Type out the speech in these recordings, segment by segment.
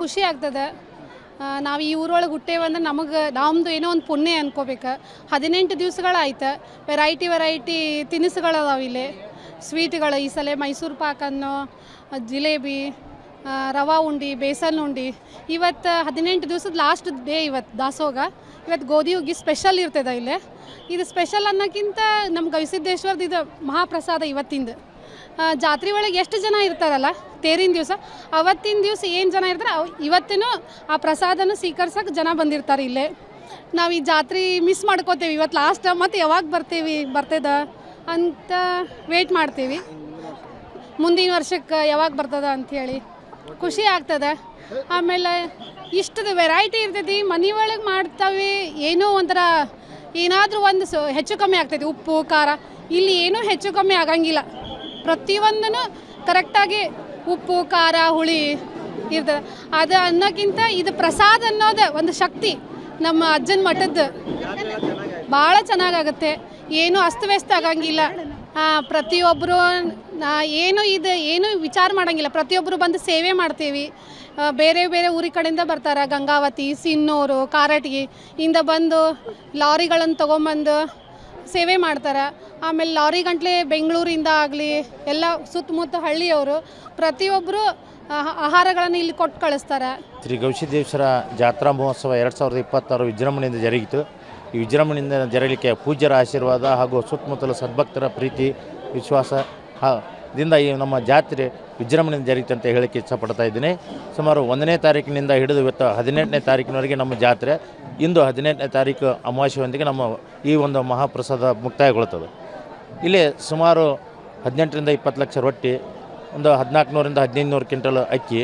ಖುಷಿ ಆಗ್ತದೆ. ನಾವು ಈ ಊರೊಳಗೆ ಹುಟ್ಟೇವಂದ್ರೆ ನಮ್ಮದು ಏನೋ ಒಂದು ಪುಣ್ಯ ಅನ್ಕೋಬೇಕು. 18 ದಿವಸಗಳಾಯ್ತು. ವೆರೈಟಿ ತಿನಿಸುಗಳದಾವ ಇಲ್ಲಿ. ಸ್ವೀಟ್ಗಳು ಈ ಸಲ ಮೈಸೂರು ಪಾಕ್ ಅನ್ನೋ, ಜಿಲೇಬಿ, ರವಾ ಉಂಡಿ, ಬೇಸನ್ ಉಂಡಿ. ಇವತ್ತು 18 ದಿವಸದ ಲಾಸ್ಟ್ ಡೇ. ಇವತ್ತು ದಾಸೋಗ. ಇವತ್ತು ಗೋಧಿ ಹುಗ್ಗಿ ಸ್ಪೆಷಲ್ ಇರ್ತದೆ ಇಲ್ಲಿ. ಇದು ಸ್ಪೆಷಲ್ ಅನ್ನೋಕ್ಕಿಂತ ನಮ್ಮ ಗವಿಸಿದ್ದೇಶ್ವರದ ಇದು ಮಹಾಪ್ರಸಾದ ಇವತ್ತಿಂದು. ಜಾತ್ರೆ ಒಳಗೆ ಎಷ್ಟು ಜನ ಇರ್ತಾರಲ್ಲ ತೇರಿನ ದಿವಸ, ಅವತ್ತಿನ ದಿವಸ ಏನು ಜನ ಇರ್ತಾರೆ ಇವತ್ತಿನೂ ಆ ಪ್ರಸಾದನ ಸ್ವೀಕರಿಸೋಕೆ ಜನ ಬಂದಿರ್ತಾರೆ ಇಲ್ಲೇ. ನಾವು ಈ ಜಾತ್ರೆ ಮಿಸ್ ಮಾಡ್ಕೋತೇವೆ ಇವತ್ತು ಲಾಸ್ಟ್. ಮತ್ತು ಯಾವಾಗ ಬರ್ತದ ಅಂತ ವೇಟ್ ಮಾಡ್ತೀವಿ. ಮುಂದಿನ ವರ್ಷಕ್ಕೆ ಯಾವಾಗ ಬರ್ತದ ಅಂಥೇಳಿ ಖುಷಿ ಆಗ್ತದೆ. ಆಮೇಲೆ ಇಷ್ಟದ ವೆರೈಟಿ ಇರ್ತೈತಿ. ಮನೆ ಒಳಗೆ ಮಾಡ್ತಾವೆ. ಏನೋ ಒಂಥರ ಏನಾದರೂ ಒಂದು ಹೆಚ್ಚು ಕಮ್ಮಿ ಆಗ್ತೈತಿ. ಉಪ್ಪು ಖಾರ ಇಲ್ಲಿ ಏನೂ ಹೆಚ್ಚು ಕಮ್ಮಿ ಆಗಂಗಿಲ್ಲ. ಪ್ರತಿಯೊಂದೂ ಕರೆಕ್ಟಾಗಿ ಉಪ್ಪು ಖಾರ ಹುಳಿ ಇರ್ತದೆ. ಅದು ಅನ್ನೋಕ್ಕಿಂತ ಇದು ಪ್ರಸಾದ ಅನ್ನೋದು ಒಂದು ಶಕ್ತಿ ನಮ್ಮ ಅಜ್ಜನ ಮಠದ್ದು. ಭಾಳ ಚೆನ್ನಾಗಾಗುತ್ತೆ. ಏನೂ ಅಸ್ತವ್ಯಸ್ತ ಆಗಂಗಿಲ್ಲ. ಪ್ರತಿಯೊಬ್ಬರು ಏನು ವಿಚಾರ ಮಾಡೋಂಗಿಲ್ಲ. ಪ್ರತಿಯೊಬ್ಬರು ಬಂದು ಸೇವೆ ಮಾಡ್ತೀವಿ. ಬೇರೆ ಬೇರೆ ಊರಿ ಕಡೆಯಿಂದ ಬರ್ತಾರೆ. ಗಂಗಾವತಿ, ಸಿನ್ನೂರು, ಕಾರಟಗಿ ಇಂದ ಬಂದು ಲಾರಿಗಳನ್ನು ತೊಗೊಂಬಂದು ಸೇವೆ ಮಾಡ್ತಾರೆ. ಆಮೇಲೆ ಲಾರಿ ಗಂಟ್ಲೆ ಬೆಂಗಳೂರಿಂದ ಆಗಲಿ ಎಲ್ಲ ಸುತ್ತಮುತ್ತ ಹಳ್ಳಿಯವರು ಪ್ರತಿಯೊಬ್ಬರು ಆಹಾರಗಳನ್ನು ಇಲ್ಲಿ ಕೊಟ್ಟು ಕಳಿಸ್ತಾರೆ. ಶ್ರೀ ಗವಿಸಿದ್ದೇಶ್ವರ ಜಾತ್ರಾ ಮಹೋತ್ಸವ 2026 ವಿಜೃಂಭಣೆಯಿಂದ ಜರುಗಿತು. ಈ ವಿಜೃಂಭಣೆಯಿಂದ ಜರಗಲಿಕ್ಕೆ ಪೂಜ್ಯರ ಆಶೀರ್ವಾದ ಹಾಗೂ ಸುತ್ತಮುತ್ತಲ ಸದ್ಭಕ್ತರ ಪ್ರೀತಿ ವಿಶ್ವಾಸ ದಿಂದ ಈ ನಮ್ಮ ಜಾತ್ರೆ ವಿಜೃಂಭಣೆಯಿಂದ ಜರುಗಿತು ಅಂತ ಹೇಳಕ್ಕೆ ಇಷ್ಟಪಡ್ತಾ ಇದ್ದೀನಿ. ಸುಮಾರು 1ನೇ ತಾರೀಕಿನಿಂದ ಹಿಡಿದು ಇವತ್ತು 18ನೇ ತಾರೀಕಿನವರೆಗೆ ನಮ್ಮ ಜಾತ್ರೆ. ಇಂದು 18ನೇ ತಾರೀಕು ಅಮಾವಾಸ್ಯೆಯೊಂದಿಗೆ ನಮ್ಮ ಈ ಒಂದು ಮಹಾಪ್ರಸಾದ ಮುಕ್ತಾಯಗೊಳ್ಳುತ್ತದೆ. ಇಲ್ಲಿ ಸುಮಾರು 18ರಿಂದ 20 ಲಕ್ಷ ರೊಟ್ಟಿ, ಒಂದು 1400ರಿಂದ 1500 ಕ್ವಿಂಟಲ್ ಅಕ್ಕಿ,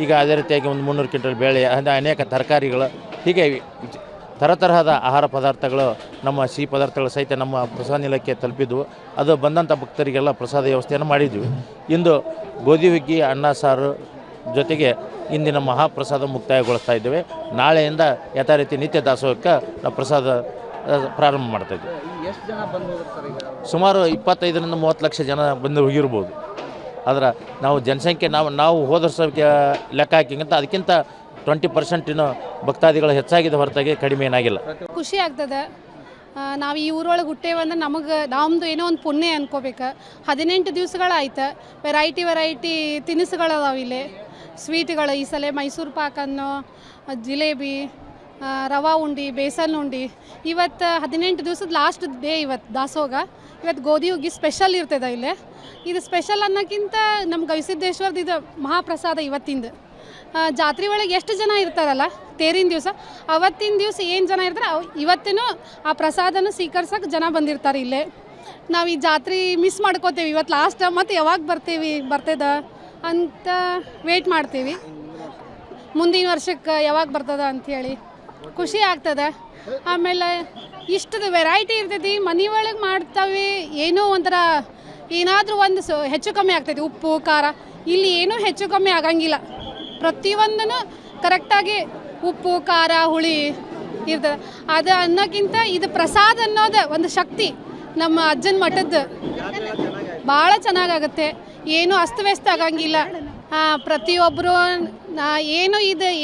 ಈಗ ಅದೇ ರೀತಿಯಾಗಿ ಒಂದು 300 ಕ್ವಿಂಟಲ್ ಬೇಳೆ, ಅನೇಕ ತರಕಾರಿಗಳು, ಹೀಗೆ ತರತರಹದ ಆಹಾರ ಪದಾರ್ಥಗಳು, ನಮ್ಮ ಸಿಹಿ ಪದಾರ್ಥಗಳು ಸಹಿತ ನಮ್ಮ ಪ್ರಸಾದ ನಿಲಯಕ್ಕೆ ತಲುಪಿದ್ವು. ಅದು ಬಂದಂಥ ಭಕ್ತರಿಗೆಲ್ಲ ಪ್ರಸಾದ ವ್ಯವಸ್ಥೆಯನ್ನು ಮಾಡಿದ್ವಿ. ಇಂದು ಗೋಧಿ ಹುಗ್ಗಿ, ಅನ್ನ ಸಾರು ಜೊತೆಗೆ ಇಂದಿನ ಮಹಾಪ್ರಸಾದ ಮುಕ್ತಾಯಗೊಳಿಸ್ತಾ ಇದ್ದೇವೆ. ನಾಳೆಯಿಂದ ಯಥಾ ರೀತಿ ನಿತ್ಯ ದಾಸೋಹಕ್ಕೆ ನಾವು ಪ್ರಸಾದ ಪ್ರಾರಂಭ ಮಾಡ್ತಾಯಿದ್ವಿ. ಸುಮಾರು 25ರಿಂದ 30 ಲಕ್ಷ ಜನ ಬಂದು ಹೋಗಿರ್ಬೋದು. ಆದರೆ ನಾವು ಜನಸಂಖ್ಯೆ ನಾವು ಹೋದ ವರ್ಷಕ್ಕೆ ಲೆಕ್ಕ ಹಾಕಿಂತ ಅದಕ್ಕಿಂತ 20% ಭಕ್ತಾದಿಗಳು ಹೆಚ್ಚಾಗಿದೆ ಹೊರತಾಗಿ ಕಡಿಮೆ ಏನಾಗಿಲ್ಲ. ಖುಷಿ ಆಗ್ತದೆ. ನಾವು ಈ ಊರೊಳಗೆ ಹುಟ್ಟೇವಂದ್ರೆ ನಮ್ಮದು ಏನೋ ಒಂದು ಪುಣ್ಯ ಅನ್ಕೋಬೇಕು. 18 ದಿವಸಗಳಾಯ್ತು. ವೆರೈಟಿ ತಿನಿಸುಗಳದಾವ ಇಲ್ಲಿ. ಸ್ವೀಟ್ಗಳು ಈ ಸಲ ಮೈಸೂರು ಪಾಕ್ ಅನ್ನೋ, ಜಿಲೇಬಿ, ರವಾ ಉಂಡಿ, ಬೇಸನ್ ಉಂಡಿ. ಇವತ್ತು 18 ದಿವಸದ ಲಾಸ್ಟ್ ಡೇ. ಇವತ್ತು ದಾಸೋಗ. ಇವತ್ತು ಗೋಧಿ ಹುಗ್ಗಿ ಸ್ಪೆಷಲ್ ಇರ್ತದೆ ಇಲ್ಲಿ. ಇದು ಸ್ಪೆಷಲ್ ಅನ್ನೋಕ್ಕಿಂತ ನಮ್ಮ ಗವಿಸಿದ್ದೇಶ್ವರದ ಇದು ಮಹಾಪ್ರಸಾದ ಇವತ್ತಿಂದು. ಜಾತ್ರೆ ಒಳಗೆ ಎಷ್ಟು ಜನ ಇರ್ತಾರಲ್ಲ ತೇರಿನ ದಿವಸ, ಅವತ್ತಿನ ದಿವಸ ಏನು ಜನ ಇರ್ತಾರೆ ಇವತ್ತಿನೂ ಆ ಪ್ರಸಾದನ ಸ್ವೀಕರಿಸೋಕೆ ಜನ ಬಂದಿರ್ತಾರೆ ಇಲ್ಲೇ. ನಾವು ಈ ಜಾತ್ರೆ ಮಿಸ್ ಮಾಡ್ಕೋತೇವೆ ಇವತ್ತು ಲಾಸ್ಟ್. ಮತ್ತು ಯಾವಾಗ ಬರ್ತದ ಅಂತ ವೇಟ್ ಮಾಡ್ತೀವಿ. ಮುಂದಿನ ವರ್ಷಕ್ಕೆ ಯಾವಾಗ ಬರ್ತದ ಅಂಥೇಳಿ ಖುಷಿ ಆಗ್ತದೆ. ಆಮೇಲೆ ಇಷ್ಟದ ವೆರೈಟಿ ಇರ್ತೈತಿ. ಮನೆ ಒಳಗೆ ಮಾಡ್ತಾವೆ. ಏನೋ ಒಂಥರ ಏನಾದರೂ ಒಂದು ಹೆಚ್ಚು ಕಮ್ಮಿ ಆಗ್ತೈತಿ. ಉಪ್ಪು ಖಾರ ಇಲ್ಲಿ ಏನೂ ಹೆಚ್ಚು ಕಮ್ಮಿ ಆಗಂಗಿಲ್ಲ. ಪ್ರತಿಯೊಂದೂ ಕರೆಕ್ಟಾಗಿ ಉಪ್ಪು ಖಾರ ಹುಳಿ ಇರ್ತದೆ. ಅದು ಅನ್ನೋಕ್ಕಿಂತ ಇದು ಪ್ರಸಾದ ಅನ್ನೋದು ಒಂದು ಶಕ್ತಿ ನಮ್ಮ ಅಜ್ಜನ ಮಠದ್ದು. ಭಾಳ ಚೆನ್ನಾಗಾಗುತ್ತೆ. ಏನೂ ಅಸ್ತವ್ಯಸ್ತ ಆಗಂಗಿಲ್ಲ. ಪ್ರತಿಯೊಬ್ಬರು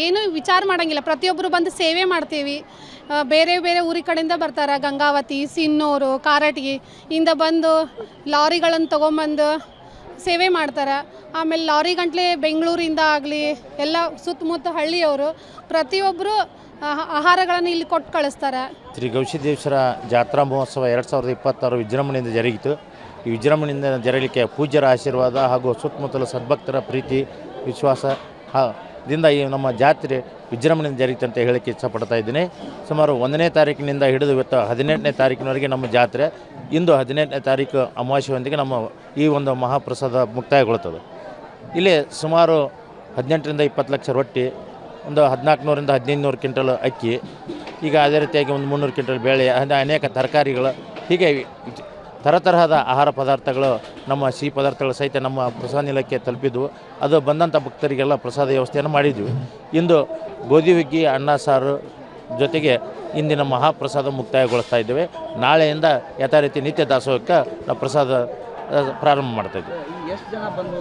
ಏನು ವಿಚಾರ ಮಾಡೋಂಗಿಲ್ಲ. ಪ್ರತಿಯೊಬ್ಬರು ಬಂದು ಸೇವೆ ಮಾಡ್ತೀವಿ. ಬೇರೆ ಬೇರೆ ಊರಿ ಕಡೆಯಿಂದ ಬರ್ತಾರೆ. ಗಂಗಾವತಿ, ಸಿನ್ನೂರು, ಕಾರಟಗಿ ಇಂದ ಬಂದು ಲಾರಿಗಳನ್ನು ತೊಗೊಂಬಂದು ಸೇವೆ ಮಾಡ್ತಾರೆ. ಆಮೇಲೆ ಲಾರಿ ಗಂಟ್ಲೆ ಬೆಂಗಳೂರಿಂದ ಆಗಲಿ ಎಲ್ಲ ಸುತ್ತಮುತ್ತ ಹಳ್ಳಿಯವರು ಪ್ರತಿಯೊಬ್ಬರು ಆಹಾರಗಳನ್ನು ಇಲ್ಲಿ ಕೊಟ್ಟು ಕಳಿಸ್ತಾರೆ. ಶ್ರೀ ಗವಿಸಿದ್ದೇಶ್ವರ ಜಾತ್ರಾ ಮಹೋತ್ಸವ 2026 ವಿಜೃಂಭಣೆಯಿಂದ ಜರುಗಿತು. ಈ ವಿಜೃಂಭಣೆಯಿಂದ ಜರಗಲಿಕ್ಕೆ ಪೂಜ್ಯರ ಆಶೀರ್ವಾದ ಹಾಗೂ ಸುತ್ತಮುತ್ತಲ ಸದ್ಭಕ್ತರ ಪ್ರೀತಿ ವಿಶ್ವಾಸ ದಿಂದ ಈ ನಮ್ಮ ಜಾತ್ರೆ ವಿಜೃಂಭಣೆಯಿಂದ ಜರುಗಿತು ಅಂತ ಹೇಳಕ್ಕೆ ಇಷ್ಟಪಡ್ತಾ ಇದ್ದೀನಿ. ಸುಮಾರು 1ನೇ ತಾರೀಕಿನಿಂದ ಹಿಡಿದು ಇವತ್ತು 18ನೇ ತಾರೀಕಿನವರೆಗೆ ನಮ್ಮ ಜಾತ್ರೆ. ಇಂದು 18ನೇ ತಾರೀಕು ಅಮಾವಾಸ್ಯೆಯೊಂದಿಗೆ ನಮ್ಮ ಈ ಒಂದು ಮಹಾಪ್ರಸಾದ ಮುಕ್ತಾಯಗೊಳ್ಳುತ್ತದೆ. ಇಲ್ಲಿ ಸುಮಾರು 18ರಿಂದ 20 ಲಕ್ಷ ರೊಟ್ಟಿ, ಒಂದು 1400ರಿಂದ 1500 ಕ್ವಿಂಟಲ್ ಅಕ್ಕಿ, ಈಗ ಅದೇ ರೀತಿಯಾಗಿ ಒಂದು 300 ಕ್ವಿಂಟಲ್ ಬೇಳೆ, ಅನೇಕ ತರಕಾರಿಗಳು, ಹೀಗೆ ತರತರಹದ ಆಹಾರ ಪದಾರ್ಥಗಳು, ನಮ್ಮ ಸಿಹಿ ಪದಾರ್ಥಗಳು ಸಹಿತ ನಮ್ಮ ಪ್ರಸಾದ ನಿಲಯಕ್ಕೆ ತಲುಪಿದ್ವು. ಅದು ಬಂದಂಥ ಭಕ್ತರಿಗೆಲ್ಲ ಪ್ರಸಾದ ವ್ಯವಸ್ಥೆಯನ್ನು ಮಾಡಿದ್ವಿ. ಇಂದು ಗೋಧಿ ಹುಗ್ಗಿ, ಅನ್ನ ಸಾರು ಜೊತೆಗೆ ಇಂದಿನ ಮಹಾಪ್ರಸಾದ ಮುಕ್ತಾಯಗೊಳಿಸ್ತಾ ಇದ್ದೇವೆ. ನಾಳೆಯಿಂದ ಯಥಾ ರೀತಿ ನಿತ್ಯ ದಾಸೋಹಕ್ಕೆ ನಾವು ಪ್ರಸಾದ ಪ್ರಾರಂಭ ಮಾಡ್ತಾಯಿದ್ವಿ. ಎಷ್ಟು ಜನ ಬಂದು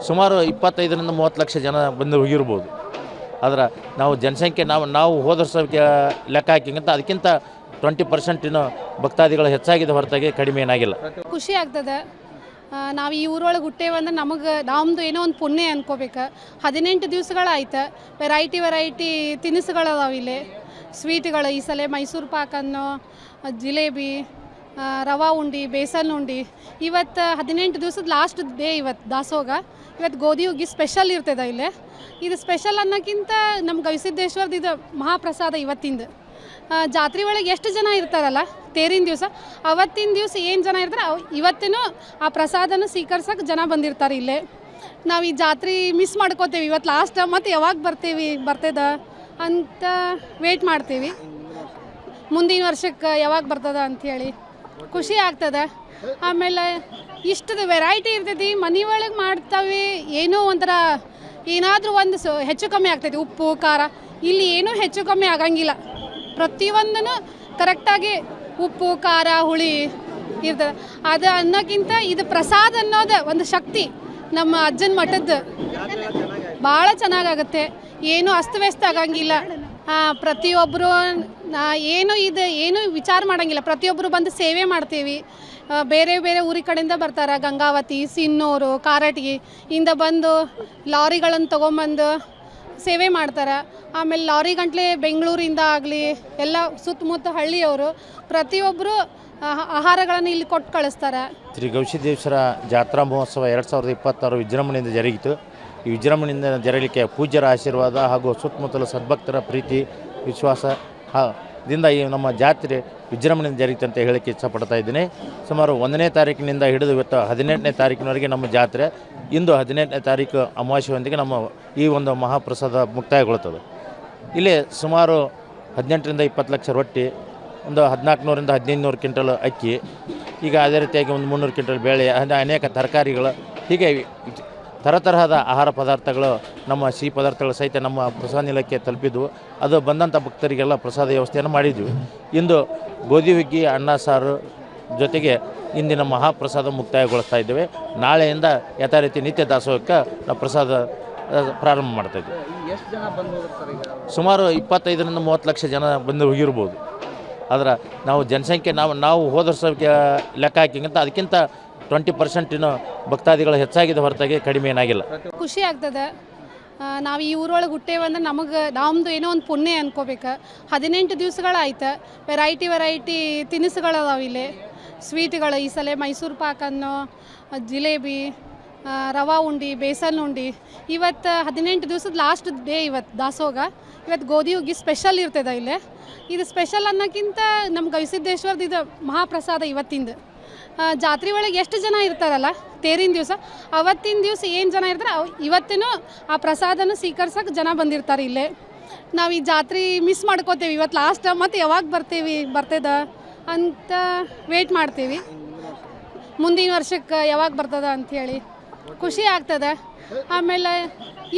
ಸುಮಾರು 25ರಿಂದ 30 ಲಕ್ಷ ಜನ ಬಂದು ಹೋಗಿರ್ಬೋದು. ಆದ್ರೆ ನಾವು ಜನಸಂಖ್ಯೆ ನಾವು ಹೋದ ವರ್ಷಕ್ಕೆ ಲೆಕ್ಕ ಹಾಕಿಂತ ಅದಕ್ಕಿಂತ 20% ಭಕ್ತಾದಿಗಳು ಹೆಚ್ಚಾಗಿದೆ ಹೊರತಾಗಿ ಕಡಿಮೆ ಏನಾಗಿಲ್ಲ. ಖುಷಿ ಆಗ್ತದೆ. ನಾವು ಈ ಊರೊಳಗೆ ಹುಟ್ಟೇವಂದ್ರೆ ನಮ್ಮದು ಏನೋ ಒಂದು ಪುಣ್ಯ ಅನ್ಕೋಬೇಕು. 18 ದಿವಸಗಳಾಯ್ತು. ವೆರೈಟಿ ತಿನಿಸುಗಳದಾವ ಇಲ್ಲಿ, ಸ್ವೀಟ್ಗಳು. ಈ ಸಲ ಮೈಸೂರು ಪಾಕನ್ನು, ಜಿಲೇಬಿ, ರವಾ ಉಂಡಿ, ಬೇಸನ್ ಉಂಡಿ. ಇವತ್ತು 18 ದಿವಸದ ಲಾಸ್ಟ್ ಡೇ. ಇವತ್ತು ದಾಸೋಗ. ಇವತ್ತು ಗೋಧಿ ಹುಗ್ಗಿ ಸ್ಪೆಷಲ್ ಇರ್ತದೆ ಇಲ್ಲಿ. ಇದು ಸ್ಪೆಷಲ್ ಅನ್ನೋಕ್ಕಿಂತ ನಮ್ಮ ಗವಿಸಿದ್ದೇಶ್ವರದ ಇದು ಮಹಾಪ್ರಸಾದ ಇವತ್ತಿಂದು. ಜಾತ್ರೆ ಒಳಗೆ ಎಷ್ಟು ಜನ ಇರ್ತಾರಲ್ಲ ತೇರಿನ ದಿವಸ, ಅವತ್ತಿನ ದಿವಸ ಏನು ಜನ ಇರ್ತಾರೆ ಇವತ್ತಿನೂ ಆ ಪ್ರಸಾದನ ಸ್ವೀಕರಿಸೋಕೆ ಜನ ಬಂದಿರ್ತಾರೆ ಇಲ್ಲೇ. ನಾವು ಈ ಜಾತ್ರೆ ಮಿಸ್ ಮಾಡ್ಕೋತೇವೆ ಇವತ್ತು ಲಾಸ್ಟ್. ಮತ್ತು ಯಾವಾಗ ಬರ್ತದ ಅಂತ ವೇಟ್ ಮಾಡ್ತೀವಿ, ಮುಂದಿನ ವರ್ಷಕ್ಕೆ ಯಾವಾಗ ಬರ್ತದ ಅಂಥೇಳಿ. ಖುಷಿ ಆಗ್ತದೆ. ಆಮೇಲೆ ಇಷ್ಟದ ವೆರೈಟಿ ಇರ್ತೈತಿ. ಮನೆ ಒಳಗೆ ಮಾಡ್ತಾವೆ, ಏನೋ ಒಂಥರ ಏನಾದರೂ ಒಂದು ಹೆಚ್ಚು ಕಮ್ಮಿ ಆಗ್ತೈತಿ. ಉಪ್ಪು ಖಾರ ಇಲ್ಲಿ ಏನೂ ಹೆಚ್ಚು ಕಮ್ಮಿ ಆಗಂಗಿಲ್ಲ. ಪ್ರತಿಯೊಂದೂ ಕರೆಕ್ಟಾಗಿ ಉಪ್ಪು ಖಾರ ಹುಳಿ ಇರ್ತದೆ. ಅದು ಅನ್ನೋಕ್ಕಿಂತ ಇದು ಪ್ರಸಾದ ಅನ್ನೋದು ಒಂದು ಶಕ್ತಿ ನಮ್ಮ ಅಜ್ಜನ ಮಠದ್ದು. ಭಾಳ ಚೆನ್ನಾಗಾಗುತ್ತೆ. ಏನು ಅಸ್ತವ್ಯಸ್ತ ಆಗಂಗಿಲ್ಲ. ಪ್ರತಿಯೊಬ್ಬರು ಏನು ವಿಚಾರ ಮಾಡೋಂಗಿಲ್ಲ. ಪ್ರತಿಯೊಬ್ಬರು ಬಂದು ಸೇವೆ ಮಾಡ್ತೀವಿ. ಬೇರೆ ಬೇರೆ ಊರಿನ ಕಡೆಯಿಂದ ಬರ್ತಾರೆ. ಗಂಗಾವತಿ, ಸಿನ್ನೂರು, ಕಾರಟಗಿ ಇಂದ ಬಂದು ಲಾರಿಗಳನ್ನು ತೊಗೊಂಬಂದು ಸೇವೆ ಮಾಡ್ತಾರೆ. ಆಮೇಲೆ ಲಾರಿ ಗಂಟ್ಲೆ ಬೆಂಗಳೂರಿಂದ ಆಗಲಿ ಎಲ್ಲ ಸುತ್ತಮುತ್ತ ಹಳ್ಳಿಯವರು ಪ್ರತಿಯೊಬ್ಬರು ಆಹಾರಗಳನ್ನು ಇಲ್ಲಿ ಕೊಟ್ಟು ಕಳಿಸ್ತಾರೆ. ಶ್ರೀ ಗವಿಸಿದ್ದೇಶ್ವರ ಜಾತ್ರಾ ಮಹೋತ್ಸವ 2026 ವಿಜೃಂಭಣೆಯಿಂದ ಜರುಗಿತು. ಈ ವಿಜೃಂಭಣೆಯಿಂದ ಜರಗಲಿಕ್ಕೆ ಪೂಜ್ಯರ ಆಶೀರ್ವಾದ ಹಾಗೂ ಸುತ್ತಮುತ್ತಲ ಸದ್ಭಕ್ತರ ಪ್ರೀತಿ ವಿಶ್ವಾಸ ದಿಂದ ಈ ನಮ್ಮ ಜಾತ್ರೆ ವಿಜೃಂಭಣೆಯಿಂದ ಜರುಗಿತು ಅಂತ ಹೇಳಕ್ಕೆ ಇಷ್ಟಪಡ್ತಾ ಇದ್ದೀನಿ. ಸುಮಾರು 1ನೇ ತಾರೀಕಿನಿಂದ ಹಿಡಿದು ಇವತ್ತು 18ನೇ ತಾರೀಕಿನವರೆಗೆ ನಮ್ಮ ಜಾತ್ರೆ. ಇಂದು 18ನೇ ತಾರೀಕು ಅಮಾವಾಸ್ಯೆಯೊಂದಿಗೆ ನಮ್ಮ ಈ ಒಂದು ಮಹಾಪ್ರಸಾದ ಮುಕ್ತಾಯಗೊಳ್ಳುತ್ತದೆ. ಇಲ್ಲಿ ಸುಮಾರು 18ರಿಂದ 20 ಲಕ್ಷ ರೊಟ್ಟಿ, ಒಂದು 1400ರಿಂದ 1500 ಕ್ವಿಂಟಲ್ ಅಕ್ಕಿ, ಈಗ ಅದೇ ರೀತಿಯಾಗಿ ಒಂದು 300 ಕ್ವಿಂಟಲ್ ಬೇಳೆ, ಅನೇಕ ತರಕಾರಿಗಳು, ಹೀಗೆ ತರತರಹದ ಆಹಾರ ಪದಾರ್ಥಗಳು, ನಮ್ಮ ಸಿಹಿ ಪದಾರ್ಥಗಳು ಸಹಿತ ನಮ್ಮ ಪ್ರಸಾದ ನಿಲಯಕ್ಕೆ ತಲುಪಿದ್ವು. ಅದು ಬಂದಂಥ ಭಕ್ತರಿಗೆಲ್ಲ ಪ್ರಸಾದ ವ್ಯವಸ್ಥೆಯನ್ನು ಮಾಡಿದ್ವಿ. ಇಂದು ಗೋಧಿ ಹುಗ್ಗಿ, ಅನ್ನ ಸಾರು ಜೊತೆಗೆ ಇಂದಿನ ಮಹಾಪ್ರಸಾದ ಮುಕ್ತಾಯಗೊಳಿಸ್ತಾ ಇದ್ದೇವೆ. ನಾಳೆಯಿಂದ ಯಥಾ ರೀತಿ ನಿತ್ಯ ದಾಸೋಹಕ್ಕೆ ನಾವು ಪ್ರಸಾದ ಪ್ರಾರಂಭ ಮಾಡ್ತಾಯಿದ್ವಿ. ಸುಮಾರು 25ರಿಂದ 30 ಲಕ್ಷ ಜನ ಬಂದು ಹೋಗಿರ್ಬೋದು. ಆದ್ರೆ ನಾವು ಜನಸಂಖ್ಯೆ ನಾವು ಹೋದ ವರ್ಷಕ್ಕೆ ಲೆಕ್ಕ ಹಾಕಿಂತ ಅದಕ್ಕಿಂತ 20% ಭಕ್ತಾದಿಗಳು ಹೆಚ್ಚಾಗಿದೆ ಹೊರತಾಗಿ ಕಡಿಮೆ ಏನಾಗಿಲ್ಲ. ಖುಷಿ ಆಗ್ತದೆ. ನಾವು ಈ ಊರೊಳಗೆ ಹುಟ್ಟೇವಂದ್ರೆ ನಮ್ಮದು ಏನೋ ಒಂದು ಪುಣ್ಯ ಅನ್ಕೋಬೇಕು. 18 ದಿವಸಗಳಾಯ್ತು. ವೆರೈಟಿ ತಿನಿಸುಗಳದಾವ ಇಲ್ಲಿ, ಸ್ವೀಟ್ಗಳು. ಈ ಸಲ ಮೈಸೂರು ಪಾಕನ್ನು, ಜಿಲೇಬಿ, ರವಾ ಉಂಡಿ, ಬೇಸನ್ ಉಂಡಿ. ಇವತ್ತು 18 ದಿವಸದ ಲಾಸ್ಟ್ ಡೇ. ಇವತ್ತು ದಾಸೋಗ. ಇವತ್ತು ಗೋಧಿ ಹುಗ್ಗಿ ಸ್ಪೆಷಲ್ ಇರ್ತದೆ ಇಲ್ಲಿ. ಇದು ಸ್ಪೆಷಲ್ ಅನ್ನೋಕ್ಕಿಂತ ನಮ್ಮ ಗವಿಸಿದ್ದೇಶ್ವರದ ಇದು ಮಹಾಪ್ರಸಾದ ಇವತ್ತಿಂದು. ಜಾತ್ರೆ ಒಳಗೆ ಎಷ್ಟು ಜನ ಇರ್ತಾರಲ್ಲ ತೇರಿನ ದಿವಸ, ಅವತ್ತಿನ ದಿವಸ ಏನು ಜನ ಇರ್ತಾರೆ ಇವತ್ತಿನೂ ಆ ಪ್ರಸಾದನ ಸ್ವೀಕರಿಸೋಕೆ ಜನ ಬಂದಿರ್ತಾರೆ ಇಲ್ಲೇ. ನಾವು ಈ ಜಾತ್ರೆ ಮಿಸ್ ಮಾಡ್ಕೋತೇವೆ ಇವತ್ತು ಲಾಸ್ಟ್. ಮತ್ತು ಯಾವಾಗ ಬರ್ತದ ಅಂತ ವೇಟ್ ಮಾಡ್ತೀವಿ, ಮುಂದಿನ ವರ್ಷಕ್ಕೆ ಯಾವಾಗ ಬರ್ತದ ಅಂಥೇಳಿ. ಖುಷಿ ಆಗ್ತದೆ. ಆಮೇಲೆ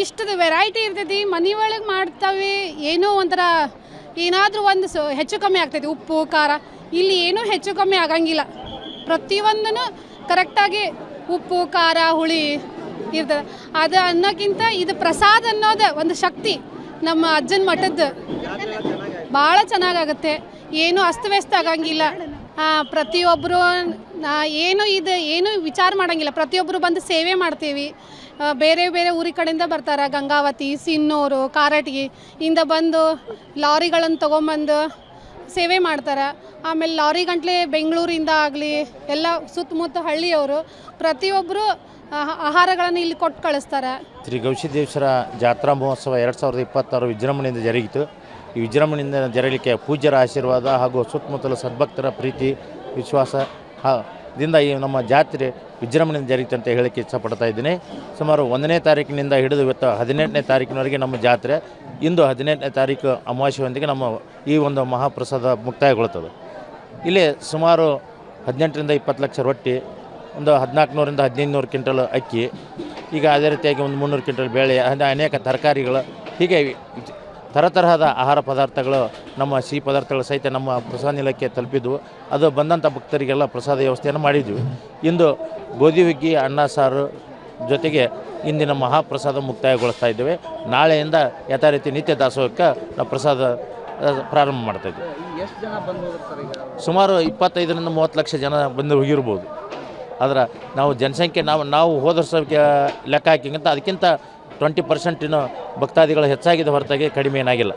ಇಷ್ಟದ ವೆರೈಟಿ ಇರ್ತೈತಿ. ಮನೆ ಒಳಗೆ ಮಾಡ್ತಾವೆ, ಏನೋ ಒಂಥರ ಏನಾದರೂ ಒಂದು ಹೆಚ್ಚು ಕಮ್ಮಿ ಆಗ್ತೈತಿ. ಉಪ್ಪು ಖಾರ ಇಲ್ಲಿ ಏನೂ ಹೆಚ್ಚು ಕಮ್ಮಿ ಆಗಂಗಿಲ್ಲ. ಪ್ರತಿಯೊಂದೂ ಕರೆಕ್ಟಾಗಿ ಉಪ್ಪು ಖಾರ ಹುಳಿ ಇರ್ತದೆ. ಅದು ಅನ್ನೋಕ್ಕಿಂತ ಇದು ಪ್ರಸಾದ ಅನ್ನೋದು ಒಂದು ಶಕ್ತಿ ನಮ್ಮ ಅಜ್ಜನ ಮಠದ್ದು. ಭಾಳ ಚೆನ್ನಾಗಾಗುತ್ತೆ. ಏನು ಅಸ್ತವ್ಯಸ್ತ ಆಗಂಗಿಲ್ಲ. ಪ್ರತಿಯೊಬ್ಬರು ಏನು ವಿಚಾರ ಮಾಡೋಂಗಿಲ್ಲ. ಪ್ರತಿಯೊಬ್ಬರು ಬಂದು ಸೇವೆ ಮಾಡ್ತೀವಿ. ಬೇರೆ ಬೇರೆ ಊರಿನ ಕಡೆಯಿಂದ ಬರ್ತಾರೆ. ಗಂಗಾವತಿ, ಸಿನ್ನೂರು, ಕಾರಟಗಿ ಇಂದ ಬಂದು ಲಾರಿಗಳನ್ನು ತೊಗೊಂಬಂದು ಸೇವೆ ಮಾಡ್ತಾರೆ. ಆಮೇಲೆ ಲಾರಿ ಗಂಟ್ಲೆ ಬೆಂಗಳೂರಿಂದ ಆಗಲಿ ಎಲ್ಲ ಸುತ್ತಮುತ್ತ ಹಳ್ಳಿಯವರು ಪ್ರತಿಯೊಬ್ಬರು ಆಹಾರಗಳನ್ನು ಇಲ್ಲಿ ಕೊಟ್ಟು ಕಳಿಸ್ತಾರೆ. ಶ್ರೀ ಗವಿಸಿದ್ದೇಶ್ವರ ಜಾತ್ರಾ ಮಹೋತ್ಸವ 2026 ವಿಜೃಂಭಣೆಯಿಂದ ಜರುಗಿತು. ಈ ವಿಜೃಂಭಣೆಯಿಂದ ಜರಗಲಿಕ್ಕೆ ಪೂಜ್ಯರ ಆಶೀರ್ವಾದ ಹಾಗೂ ಸುತ್ತಮುತ್ತಲ ಸದ್ಭಕ್ತರ ಪ್ರೀತಿ ವಿಶ್ವಾಸ ದಿಂದ ಈ ನಮ್ಮ ಜಾತ್ರೆ ವಿಜೃಂಭಣೆಯಿಂದ ಜರುಗಿತು ಅಂತ ಹೇಳಕ್ಕೆ ಇಷ್ಟಪಡ್ತಾ ಇದ್ದೀನಿ. ಸುಮಾರು 1ನೇ ತಾರೀಕಿನಿಂದ ಹಿಡಿದು ಇವತ್ತು 18ನೇ ತಾರೀಕಿನವರೆಗೆ ನಮ್ಮ ಜಾತ್ರೆ. ಇಂದು 18ನೇ ತಾರೀಕು ಅಮಾವಾಸ್ಯೆಯೊಂದಿಗೆ ನಮ್ಮ ಈ ಒಂದು ಮಹಾಪ್ರಸಾದ ಮುಕ್ತಾಯಗೊಳ್ಳುತ್ತದೆ. ಇಲ್ಲಿ ಸುಮಾರು 18ರಿಂದ 20 ಲಕ್ಷ ರೊಟ್ಟಿ, ಒಂದು 1400ರಿಂದ 1500 ಕ್ವಿಂಟಲ್ ಅಕ್ಕಿ, ಈಗ ಅದೇ ರೀತಿಯಾಗಿ ಒಂದು 300 ಕ್ವಿಂಟಲ್ ಬೇಳೆ, ಅನೇಕ ತರಕಾರಿಗಳು, ಹೀಗೆ ತರತರಹದ ಆಹಾರ ಪದಾರ್ಥಗಳು, ನಮ್ಮ ಸಿಹಿ ಪದಾರ್ಥಗಳು ಸಹಿತ ನಮ್ಮ ಪ್ರಸಾದ ನಿಲಯಕ್ಕೆ ತಲುಪಿದ್ವು. ಅದು ಬಂದಂಥ ಭಕ್ತರಿಗೆಲ್ಲ ಪ್ರಸಾದ ವ್ಯವಸ್ಥೆಯನ್ನು ಮಾಡಿದ್ವಿ. ಇಂದು ಗೋಧಿ ಹುಗ್ಗಿ, ಅನ್ನ ಸಾರು ಜೊತೆಗೆ ಇಂದಿನ ಮಹಾಪ್ರಸಾದ ಮುಕ್ತಾಯಗೊಳಿಸ್ತಾ ಇದ್ದೇವೆ. ನಾಳೆಯಿಂದ ಯಥಾ ರೀತಿ ನಿತ್ಯ ದಾಸೋಹಕ್ಕೆ ನಾವು ಪ್ರಸಾದ ಪ್ರಾರಂಭ ಮಾಡ್ತಾಯಿದ್ವಿ. ಎಷ್ಟು ಜನ ಬಂದು ಹೋಗಿರ್ತಾರೆ ಈಗ? ಸುಮಾರು 25ರಿಂದ 30 ಲಕ್ಷ ಜನ ಬಂದು ಹೋಗಿರ್ಬೋದು. ಆದರೆ ನಾವು ಜನಸಂಖ್ಯೆ ನಾವು ಹೋದ ವರ್ಷಕ್ಕೆ ಲೆಕ್ಕ ಹಾಕಿಗಿಂತ ಅದಕ್ಕಿಂತ 20% ಭಕ್ತಾದಿಗಳು ಹೆಚ್ಚಾಗಿದೆ ಹೊರತಾಗಿ ಕಡಿಮೆ ಏನಾಗಿಲ್ಲ.